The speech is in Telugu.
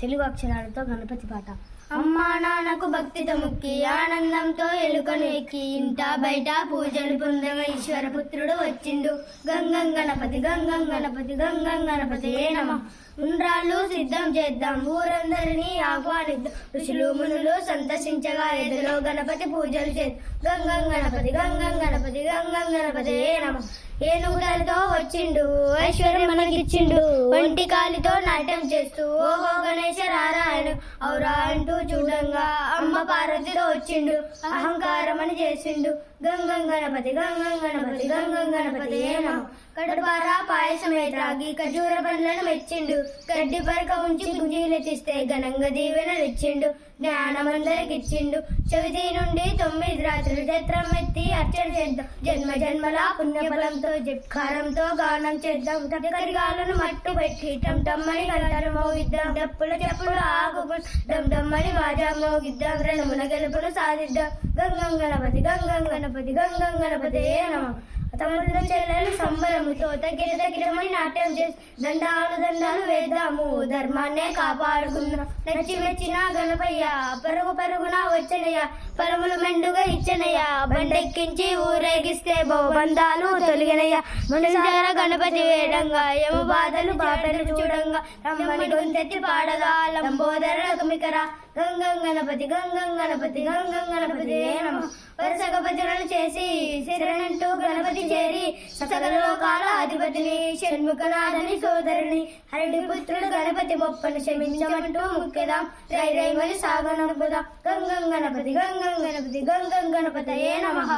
తెలుగు అక్షరాలతో గణపతి పాట. అమ్మా నాన్నకు భక్తితో ముక్కి ఆనందంతో ఎలుకను ఎక్కి ఇంట బయట పూజలు పొందగా ఈశ్వర పుత్రుడు వచ్చిండు. గంగం గణపతి గంగం గణపతి గంగం గణపతి ఏ నమః. ఉండ్రాళ్ళు సిద్ధం చేద్దాం, ఊరందరినీ ఆహ్వానిద్దాం, ఋషులు మునులు సంతసించగా ఎదులో గణపతి పూజలు చేద్దాం. గంగం గణపతి గంగం గణపతి గంగం గణపతి ఏ నమః. ఏనుగులతో వచ్చిండు, ఐశ్వర్యం మనకిచ్చిండు, ఒంటి కాలితో నాట్యం చేస్తూ ఓహో గణేశ నారాయణ ఔరా అంటూ చూడంగా అమ్మ పార్వతితో వచ్చిండు, అహంకారం అని చేసిండు. గంగం గణపతి గంగం గణపతి గంగం గణపతి ఏ నమః. కడుపారా పాయసమే త్రాగి ఖజూర పండ్లను మెచ్చిండు, గడ్డి పరక ఉంచి గుంజీలెత్తిస్తే ఘనంగా దీవెనలు ఇచ్చిండు, జ్ఞానమందరికిచ్చిండు. చవితి నుండి 9 రాత్రులు చత్రం ఎత్తి అర్చన చేద్దాం, జన్మ జన్మల పుణ్యఫలంతో జట్కారంతో గానం చేద్దాం. కరిగాలను మట్టు పెట్టి టమ్ టమ్మని గంటలు మోగిద్దాం, డప్పుల చెప్పులు ఆగుకు డమ్ డమ్మని వాజా మోగిద్దాం, రణమున గెలుపును సాధిద్దాం. గంగం గణపతి గంగం గణపతి గంగం గణపతి ఏ నమః. తమ్ముడు చెల్లెలు సంబరముతో తగిరమని నాట్యం చేసి దండాలు దండాలు వేద్దాము, ధర్మాన్నే కాపాడుకుందాం. నచ్చి మెచ్చిన గణపయ్య పరుగు పరుగున వచ్చనయ్య, పరములు మెండుగా ఇచ్చనయ్య, బండెక్కించి ఊరేగిస్తే బహుబంధాలు తొలగినయ్య. మనుషాల గణపతి వేడంగా యమ బాధలు బాటలు చూడంగా, రమ్మని గొంతెత్తి పాడగా లంబోదర కుమికరా. గంగం గణపతి గంగం గణపతి గంగం గణపతి ఏ నమః. వరుసగా భజనలు చేసి శరణంటూ గణపతి చేరి సకల లోకాల అధిపతిని షణ్ముఖనాథని సోదరుని హరిడి పుత్రుడు గణపతి బొప్పను క్షమించమంటూ ముఖ్యదాం, రై రై మరి సాగనంపుదాం. గంగం గణపతి గంగం గణపతి గంగం గణపతి ఏ నమః.